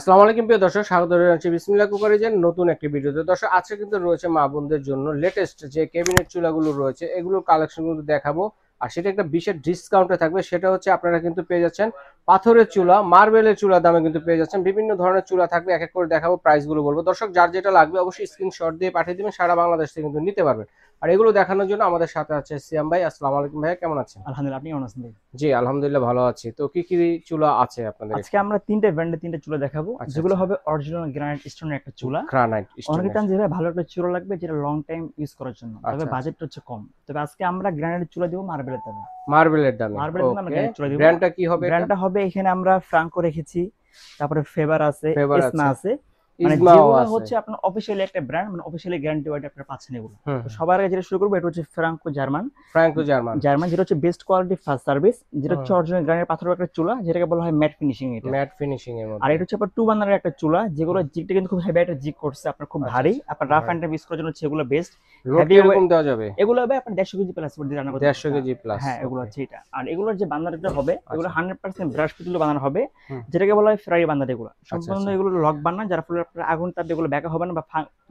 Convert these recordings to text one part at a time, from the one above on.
আসসালামু আলাইকুম প্রিয় দর্শক, স্বাগত জানাচ্ছি বিসমিল্লাহ কুকারিজের নতুন একটি ভিডিওতে। দর্শক আজকে কিন্তু রয়েছে মা বোনদের জন্য লেটেস্ট যে ক্যাবিনেট চুলাগুলো রয়েছে এগুলোর কালেকশন কিন্তু দেখাবো। আর সেটা একটা বিশেষ ডিসকাউন্টে থাকবে, সেটা হচ্ছে আপনারা কিন্তু পেয়ে যাচ্ছেন পাথরের চুলা, মার্বেলের চুলা দামে কিন্তু পেয়ে যাচ্ছেন। বিভিন্ন ধরনের চুলা থাকবে, এক এক করে দেখাবো, প্রাইসগুলো বলবো। দর্শক যার যেটা লাগবে অবশ্যই স্ক্রিনশট দিয়ে পাঠিয়ে দিবেন, সারা বাংলাদেশ থেকে কিন্তু নিতে পারবেন। আর এগুলো দেখানোর জন্য আমাদের সাথে আছে সিয়াম ভাই। আসসালামু আলাইকুম ভাইয়া, কেমন আছেন? আলহামদুলিল্লাহ, আপনি কেমন আছেন ভাই? জি আলহামদুলিল্লাহ ভালো আছি। তো কি কি চুলা আছে আপনাদের আজকে আমরা তিনটা ব্র্যান্ডের তিনটা চুলা দেখাবো, আচ্ছা যেগুলো আচ্ছা। হবে অরিজিনাল গ্রানাইট স্টোনের একটা চুলা। গ্রানাইট অনেকে স্টোনের। চান যেভাবে ভালো একটা চুলা লাগবে যেটা লং টাইম ইউজ করার জন্য, তবে আচ্ছা আচ্ছা। বাজেটটা হচ্ছে কম। তবে আজকে আমরা গ্রানাইটের চুলা দিব মার্বেলের দামে। মার্বেলের দামে। মার্বেলের দামে আমরা ওকে, গ্রানাইট চুলা দিব। ব্র্যান্ডটা কি হবে এটা? ব্র্যান্ডটা হবে, এখানে আমরা ফ্রাঙ্কো রেখেছি, তারপরে ফেভার আছে, ফেভার এসমা আছে, আছে। মানে ইজমাও যেগুলো আছে। হচ্ছে আপনার অফিসিয়ালি একটা ব্র্যান্ড, মানে অফিসিয়ালি গ্যারান্টি ওয়ারেন্টি আপনারা পাচ্ছেন এগুলো। হুম তো হুম। সবার আগে যেটা শুরু করবো এটা হচ্ছে Franco German. Franco German. German যেটা হচ্ছে বেস্ট কোয়ালিটি ফার্স্ট সার্ভিস, যেটা হুম। হচ্ছে অরিজিনাল গ্রানাইট পাথরের একটা চুলা, যেটাকে বলা হয় ম্যাট ফিনিশিং এটা। ম্যাট ফিনিশিং এর আর মধ্যে। এটা হচ্ছে আপনার টু বার্নারের একটা চুলা, যেগুলো হুম। জিগটা কিন্তু খুব হেভি একটা জিগ করছে, আপনার খুব আচ্ছা ভারী, আচ্ছা। আপনার রাফ ভাই, অ্যান্ড টাফ ইউজ করার জন্য হচ্ছে এগুলো বেস্ট। লোড হেভি কিরকম দেওয়া যাবে? এগুলো হবে আপনার 150 কেজি প্লাস দিয়ে রান্না করতে 150 পারবেন। KG plus. হ্যাঁ, এগুলো ওকে। হচ্ছে এটা। আর এগুলোর যে বার্নারটা হবে, এগুলো আচ্ছা। 100% ব্রাশ পিতলের বার্নার হবে, হুম। যেটাকে বলা হয় ফেরারি বার্নার। এগুলো আচ্ছা সম্পূর্ণ আচ্ছা। এগুলো লক বার্নার, যার ফলে আপনার আগুন তাপ এগুলো ব্যাকা হবে না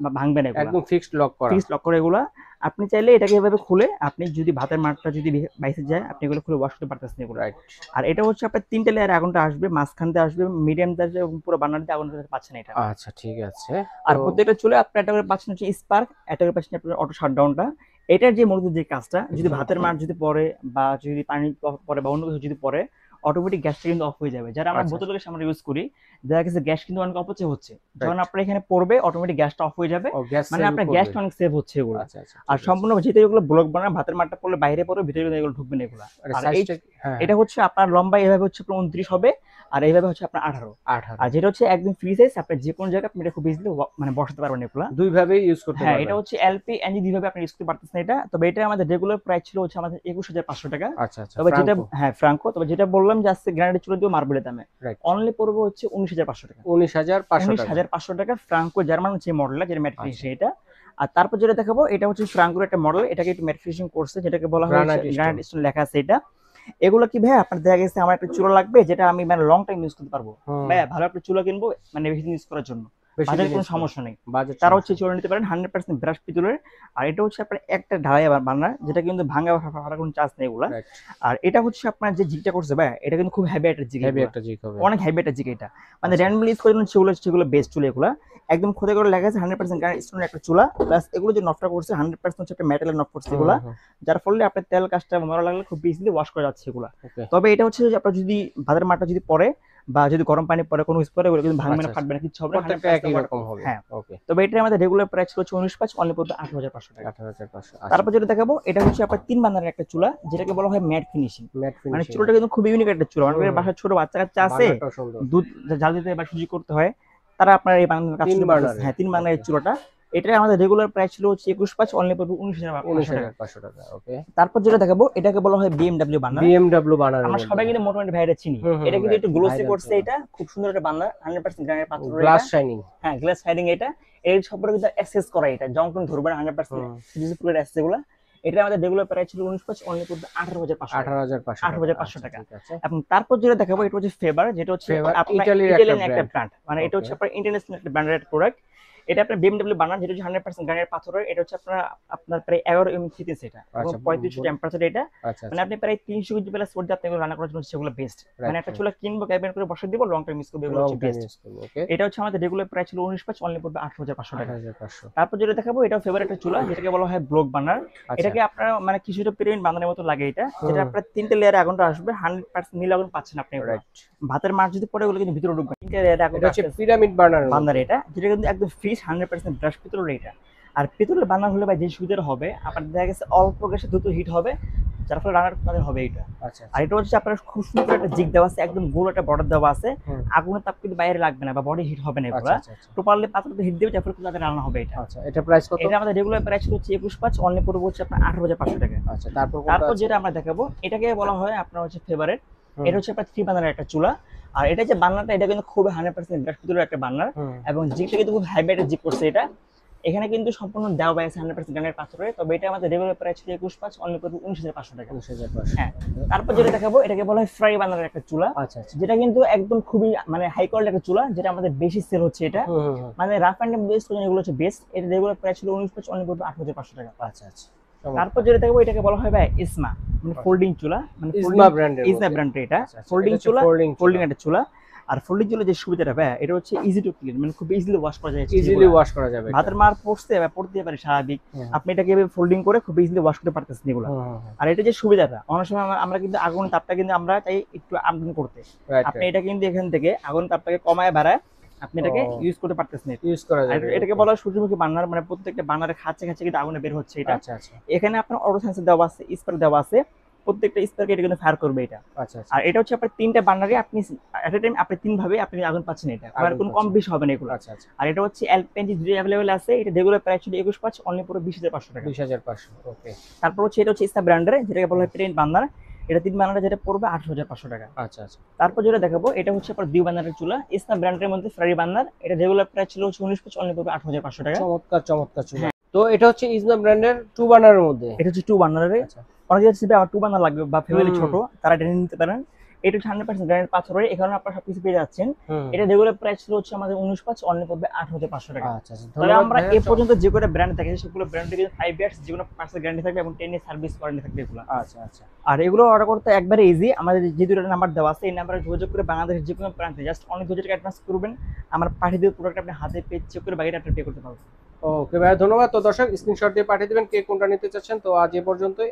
বা ভাঙবে না এগুলো। একদম ফিক্সড লক করা। ফিক্স লক করে এগুলো। আপনি চাইলে এটাকে এভাবে খুলে, আপনি যদি ভাতের মাঠটা যদি বাইসে যায়, আপনি এগুলো খুলে ওয়াশ করতে পারতেছেন এগুলো। রাইট। আর এটা হচ্ছে আপনার তিনটে লেয়ার আগুনটা আসবে, মাঝখান দিয়ে আসবে, মিডিয়াম দিয়ে আসবে এবং পুরো বার্নার দিয়ে আগুনটা পাচ্ছেন এটা। আচ্ছা ঠিক আছে। আর তো প্রত্যেকটা চুলে আপনার একটা করে পাচ্ছেন হচ্ছে স্পার্ক, একটা করে পাচ্ছেন আপনার অটো শাটডাউনটা। এটার যে মূলত যে কাজটা, যদি ভাতের মার যদি পড়ে বা যদি পানি পড়ে বা অন্য কিছু যদি পড়ে, অটোমেটিক গ্যাসটা কিন্তু অফ হয়ে যাবে। যারা আমরা আচ্ছা বোতলের আমরা ইউজ করি, দেখা গেছে গ্যাস কিন্তু অনেক অপচয় হচ্ছে। যখন রাইট। আপনার এখানে পড়বে অটোমেটিক গ্যাসটা অফ হয়ে যাবে, ও গ্যাস মানে সেভ আপনার করবে। গ্যাসটা অনেক সেভ হচ্ছে এগুলো। আচ্ছা আচ্ছা আর ঠিক আছে। সম্পূর্ণ যেহেতু এগুলো ব্লক বানা, ভাতের মারটা পড়লে বাইরে পড়বে, ভিতরে কিন্তু এগুলো ঢুকবে না এগুলো। আরে আর এই সাইজটা হ্যাঁ এটা হচ্ছে আপনার লম্বা এইভাবে হচ্ছে আপনার 29 হবে, আর এইভাবে হচ্ছে আপনার 18। 18। আর যেটা হচ্ছে একদম ফ্রি সাইজ, আপনি যে কোনো জায়গায় আপনি এটা খুব ইজিলি মানে বসাতে পারবেন এগুলা। দুই ভাবেই ইউজ করতে হ্যাঁ, এটা পারবেন। হচ্ছে এলপি এনজি দুইভাবে আপনি ইউজ করতে পারতেছেন এটা। তবে এটা আমাদের রেগুলার প্রাইস ছিল হচ্ছে আমাদের 21500 টাকা। আচ্ছা আচ্ছা। তবে যেটা, ফ্র্যাঙ্কো। হ্যাঁ ফ্রাঙ্কো, তবে যেটা বললাম যে আজকে গ্রানাইট চুলা দিব মার্বেলের দামে, রাইট। অনলি পড়বে হচ্ছে 19500 টাকা। 19500 টাকা। 19500 টাকা ফ্রাঙ্কো জার্মান হচ্ছে মডেলটা, যেটা ম্যাট ফিনিশিং আচ্ছা। এটা। আর তারপর যেটা দেখাবো এটা হচ্ছে ফ্রাঙ্কোর একটা মডেল, এটাকে একটু ম্যাট ফিনিশিং করছে, যেটাকে বলা হয় গ্রানাইট স্টোন। গ্রানাইট স্টোন লেখা আছে এটা। এগুলো কি ভাই, আপনার দেখা গেছে আমার একটা চুলা লাগবে যেটা আমি মানে লং টাইম ইউজ করতে পারবো, হুম। ভাই ভালো একটা চুলা কিনবো মানে বেশি দিন ইউজ করার জন্য, বেশি বাজারে দিন কোনো ইউজ করুন। সমস্যা নেই, বাজেট তারা হচ্ছে সমস্যা। চলে নিতে পারেন 100% ব্রাশ পিতলের। আর এটা হচ্ছে আপনার একটা ঢালাই বার্নার, যেটা কিন্তু ভাঙা ফাটার কোনো চান্স নেই এগুলা। রাইট। আর এটা হচ্ছে আপনার যে জিগটা করছে ভাই, এটা কিন্তু খুব হেভি একটা জিগ, হেভি একটা জিক হবে। অনেক হেভি একটা জিগ এটা। মানে আচ্ছা। র্যান্ডমলি ইউজ করার জন্য সেগুলো বেস্ট চুলা এগুলা। একদম খোদাই করে লেখা আছে 100% গ্রানাইট স্টোনের একটা চুলা, প্লাস এগুলো যে নফটা করছে 100% হচ্ছে একটা মেটালের নফ করছে এগুলা, যার ফলে আপনার তেল কাজটা মরা লাগলে খুব ইজিলি ওয়াশ করা যাচ্ছে এগুলা। ওকে। তবে এটা হচ্ছে যে আপনার যদি ভাতের মাঠটা যদি পড়ে বা যদি গরম পানি পরে কোনো ইউজ করে, ওগুলো কিন্তু ভাঙবে না, আচ্ছা, ফাটবে না, কিছু হবে না, প্রত্যেকটা 100% একই রকম waterproof। হবে। হ্যাঁ। ওকে। তবে এটা আমাদের রেগুলার প্রাইস হচ্ছে 19.5, অনলি পড়বে 18500 টাকা। 18500। আচ্ছা। তারপর যেটা দেখাবো এটা হচ্ছে আপনার 3 বার্নারের একটা চুলা, যেটাকে বলা হয় ম্যাট ফিনিশিং। ম্যাট মানে ফিনিশিং। চুলাটা কিন্তু খুব ইউনিক একটা চুলা, অনেকের বাসায় ছোট বাচ্চা কাচ্চা আছে, বার্নারটাও সুন্দর। দুধ জাল দিতে বা সুজি করতে হয়, তারা আপনার এই বার্নার কাজ 3 করতে পারতেছে। বার্নারের। হ্যাঁ, 3 বার্নারের ওকে। চুলাটা। এটা আমাদের রেগুলার প্রাইস ছিল হচ্ছে 21.5, অনলি পড়বে 19500 টাকা। 19500 টাকা। ওকে। তারপর যেটা দেখাবো এটাকে বলা হয় বিএমডব্লিউ বার্নার। বিএমডব্লিউ বার্নারের আমরা মধ্যে। সবাই কিন্তু মোটামুটি ভাইরা চিনি। হুম হুম এটা কিন্তু রাইট। একটু গ্লোসি ভাইরাল করছে, চুলা। এটা খুব সুন্দর একটা বার্নার, 100% গ্রানাইট পাথরের গ্লাস এটা। শাইনিং। হ্যাঁ, গ্লাস ফাইডিং এটা। এর সম্পর্কে কিন্তু অ্যাক্সেস করা, এটা জংটন ধরবে না 100%, হুম। ডিসপ্লের অ্যাক্সেস এগুলা। এটা আমাদের রেগুলার প্রাইস ছিল 19.5, অনলি পড়বে 18500 টাকা। 18500 টাকা। 18500 আচ্ছা টাকা। ঠিক আছে। এবং তারপর যেটা দেখাবো এটা হচ্ছে ফেভার, যেটা হচ্ছে ফেভার আপনার ইতালির একটা ইটালিয়ান একটা ব্র্যান্ড। ব্র্যান্ড, মানে এটা হচ্ছে ওকে। আপনার ইন্টারন্যাশনাল একটা ব্র্যান্ডের প্রোডাক্ট। এটা আপনার বিএমডব্লিউ বার্নার, যেটা হচ্ছে 100% গ্রানাইট পাথরের। এটা হচ্ছে আপনার প্রায় 11 এমএম থিকনেস এটা, এবং আচ্ছা 3500 টেম্পারেচার এটা। আচ্ছা মানে আচ্ছা। আপনি প্রায় 300 কেজি প্লাস ওর দিয়ে আপনি এগুলো রান্না করার জন্য সেগুলো বেস্ট। মানে একটা রাইট। চুলা কিনবো, ক্যাবিনেট করে বসে দিব, লং টাইম ইউজ করবো, এগুলো লং হচ্ছে টাইম বেস্ট। ইউজ করব। ওকে। এটা হচ্ছে আমাদের রেগুলার প্রাইস ছিল 19.5, অনলি পড়বে 18500 টাকা। 18500। তারপর যেটা দেখাবো এটাও ফেভারিট একটা চুলা, যেটাকে বলা হয় ব্লক বার্নার। আচ্ছা। এটাকে আপনারা মানে কিছুটা পিরামিড বানানোর মতো লাগে এটা, যেটা হুম। আপনার 3টে লেয়ারে আগুনটা আসবে, 100% নীল আগুন পাচ্ছেন আপনি এগুলো। রাইট। ভাতের মাছ যদি পড়ে ওগুলো কিন্তু ভিতরে ঢুকবে, 3টে লেয়ারে এটা আগুনটা হচ্ছে আসবে পিরামিড বার্নারের বার্নার মধ্যে। এটা, যেটা কিন্তু একদম ফ্রিজ 100% ব্রাশ পিতলের এটা। আর পিতলের বার্নার হলে ভাই যে সুবিধাটা হবে, আপনার দেখা গেছে অল্প গ্যাসে দ্রুত হিট হবে, যার ফলে রান্নার তাদের হবে এটা। আচ্ছা আর আচ্ছা। এটা হচ্ছে আপনার খুব সুন্দর একটা জিগ দেওয়া আছে, একদম গোল একটা বর্ডার দেওয়া আছে, হুম। আগুনের তাপ কিন্তু বাইরে লাগবে না বা বডি হিট হবে না আচ্ছা এগুলা। আচ্ছা আচ্ছা। প্রপারলি পাত্রতে হিট দেবে, যার ফলে তাদের রান্না হবে এটা। আচ্ছা এটা প্রাইস কত? এটা আমাদের রেগুলার প্রাইস হচ্ছে 21.5, অনলি পড়বে হচ্ছে আপনার 18500 টাকা। আচ্ছা তারপর কোনটা তারপর আছে? যেটা আমরা দেখাবো এটাকে বলা হয় আপনার হচ্ছে ফেভারিট। হুম। এটা হচ্ছে আপনার 3 বার্নারের একটা চুলা। আর এটা যে বার্নারটা, এটা কিন্তু খুব 100% ব্রাশ পিতলের একটা বার্নার, হুম। এবং জিগটা কিন্তু খুব হেভি একটা জিগ করছে এটা। এখানে কিন্তু সম্পূর্ণ দেওয়া আছে 100% গ্রানাইট পাথরে, তবে এটা আমাদের রেগুলার প্রাইস ছিল 21.5, অনলি পড়বে 19,500 টাকা। 19,500। হ্যাঁ, তারপর যেটা দেখাবো এটাকে বলা হয় ফ্রাই বার্নারের একটা চুলা, আচ্ছা আচ্ছা। যেটা কিন্তু একদম খুবই মানে হাই কোয়ালিটি একটা চুলা, যেটা আমাদের বেশি সেল হচ্ছে এটা। হুম হুম হুম। মানে রাফ এন্ড বেস্ট এগুলো হচ্ছে বেস্ট। এটা রেগুলার প্রাইস ছিল 19,500, অনলি পড়বে 8,500 টাকা। আচ্ছা আচ্ছা। তারপর যেটা দেখাবো এটাকে বলা হয় ভাই ইসমা, মানে ফোল্ডিং চুলা, মানে ইসমা ব্র্যান্ডের ইসমা ব্র্যান্ডের এটা আচ্ছা আচ্ছা। ফোল্ডিং এটা হচ্ছে চুলা, ফোল্ডিং ফোল্ডিং একটা চুলা। আর ফোল্ডিং চুলা যে সুবিধাটা ভাই, এটা হচ্ছে ইজি টু ক্লিন, মানে খুব ইজিলি ওয়াশ করা যায়। ইজিলি ওয়াশ করা যাবে এটা। ভাতের মার পড়তে বা পড়তে পারে স্বাভাবিক, হুম। আপনি এটাকে ফোল্ডিং করে খুব ইজিলি ওয়াশ করতে পারতেছেন এগুলো। হুম হুম হুম। আর এটা যে সুবিধাটা, অনেক সময় আমরা কিন্তু আগুন তাপটা কিন্তু আমরা চাই একটু আপডাউন করতে, রাইট আপনি এটা কিন্তু এখান থেকে আগুন তাপটাকে কমায় বাড়ায় আপনি এটাকে ও। ইউজ করতে পারতেছেন। ইউজ করা আর যাবে। এটাকে বলা হয় সূর্যমুখী বার্নার, মানে প্রত্যেকটা বার্নারে খাচ্ছে খাচ্ছে কিন্তু আগুনে বের হচ্ছে এটা। আচ্ছা আচ্ছা। এখানে আপনার অটো সেন্সর দেওয়া আছে, স্পার্ক দেওয়া আছে, প্রত্যেকটা স্পার্কে এটা কিন্তু ফায়ার করবে এটা। আচ্ছা আচ্ছা। আর এটা হচ্ছে আপনার তিনটা বার্নারে আপনি এট এ টাইম আপনি তিন ভাবে আপনি আগুন পাচ্ছেন এটা, আর আগুন কোনো কম পাচ্ছেন। বেশি হবে না এগুলো। আচ্ছা আচ্ছা। আর এটা হচ্ছে এলপিএনজি দুটো অ্যাভেলেবল আছে, এটা রেগুলার প্রাইস ছিল 21,500, অনলি পুরো 20,500 টাকা। 20,500। ওকে। তারপর হচ্ছে এটা হচ্ছে ইস্তা ব্র্যান্ডের, যেটাকে বলা হয় প্লেন বার্নার, এটা তিন বার্নারে যেটা পড়বে 8,500 টাকা। আচ্ছা আচ্ছা। তারপর যেটা দেখাবো এটা হচ্ছে আপনার দুই বার্নারের চুলা, ইস্তা ব্র্যান্ডের মধ্যে ফ্রাই বার্নার, এটা রেগুলার প্রাইস ছিল হচ্ছে 19,500, অনলি পড়বে 8,500 টাকা। চমৎকার চমৎকার চুলা। তো এটা হচ্ছে ইসমা ব্র্যান্ডের 2 বার্নারের মধ্যে। এটা হচ্ছে টু বার্নারের। আচ্ছা। অনেকে হচ্ছে আমার টু বার্নার লাগবে বা ফ্যামিলি হুম। ছোট, তারা এটা নিতে পারেন। এটা হচ্ছে 100% গ্রানাইট পাথরের, এখানে আপনারা সবকিছু পেয়ে যাচ্ছেন। হুম। এটা রেগুলার প্রাইস ছিল হচ্ছে আমাদের 19,500, অনলি পড়বে 8,500 টাকা। আচ্ছা আচ্ছা। তবে ধন্যবাদ আমরা ভাইয়া। এ পর্যন্ত যে কটা ব্র্যান্ড দেখেছি সবগুলো ব্র্যান্ডে কিন্তু 5 ইয়ার্স যেগুলো পার্সেল গ্যারান্টি থাকবে এবং 10 ইয়ার সার্ভিস ওয়ারেন্টি থাকবে এগুলো। আচ্ছা আচ্ছা। আর এগুলো অর্ডার করতে একবারে ইজি, আমাদের যে দুটো নাম্বার দেওয়া আছে এই নাম্বারে যোগাযোগ করে বাংলাদেশের যে কোনো প্রান্তে জাস্ট অনেক 2,000 টাকা অ্যাডভান্স করবেন, আমরা পাঠিয়ে দেব প্রোডাক্ট, আপনি হাতে পেয়ে চেক করে বাকিটা আপনি পে করতে পারবেন। ওকে ভাইয়া, ধন্যবাদ। তো দর্শক স্ক্রিনশট দিয়ে পাঠিয়ে দিবেন কে কোনটা নিতে চাচ্ছেন। তো আজ এ পর্যন্তই।